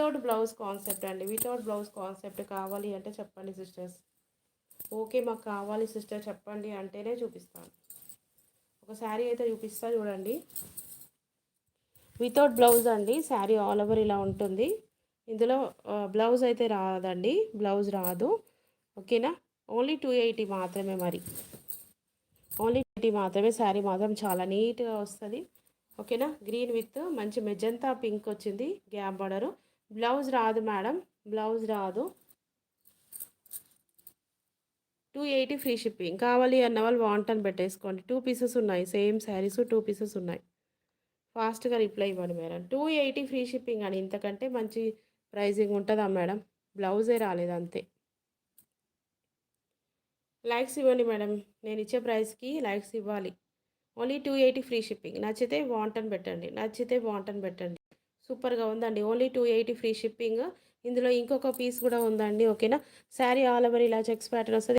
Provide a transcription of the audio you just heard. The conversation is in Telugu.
వితౌట్ బ్లౌజ్ కాన్సెప్ట్ అండి. వితౌట్ బ్లౌజ్ కాన్సెప్ట్ కావాలి అంటే చెప్పండి సిస్టర్స్. ఓకే మాకు కావాలి సిస్టర్ చెప్పండి అంటేనే చూపిస్తాను. ఒక శారీ అయితే చూపిస్తా చూడండి. వితౌట్ బ్లౌజ్ అండి. శారీ ఆల్ ఓవర్ ఇలా ఉంటుంది. ఇందులో బ్లౌజ్ అయితే రాదండి, బ్లౌజ్ రాదు. ఓకేనా, ఓన్లీ 280 మాత్రమే. మరి ఓన్లీ 280 మాత్రమే. శారీ మాత్రం చాలా నీట్గా వస్తుంది. ఓకేనా, గ్రీన్ విత్ మంచి మెజంతా పింక్ వచ్చింది గ్యాప్ బార్డరు. బ్లౌజ్ రాదు మేడం, బ్లౌజ్ రాదు. 280 ఫ్రీ షిప్పింగ్. కావాలి అన్న వాళ్ళు వాంటని పెట్టేసుకోండి. 2 పీసెస్ ఉన్నాయి, సేమ్ శారీస్ 2 పీసెస్ ఉన్నాయి. ఫాస్ట్గా రిప్లై ఇవ్వండి మేడం. 280 ఫ్రీ షిప్పింగ్ అని ఇంతకంటే మంచి ప్రైజింగ్ ఉంటుందా మేడం? బ్లౌజే రాలేదు అంతే. లైక్స్ ఇవ్వండి మేడం, నేను ఇచ్చే ప్రైస్కి లైక్స్ ఇవ్వాలి. Only 280 free shipping. నచ్చితే వాంటని పెట్టండి, నచ్చితే వాంటని పెట్టండి. సూపర్గా ఉందండి. Only 280 free shipping. ఇందులో ఇంకొక పీస్ కూడా ఉందండి. ఓకేనా, శారీ ఆల్ ఓవర్ ఇలా చెక్స్ ప్యాటర్న్ వస్తుంది.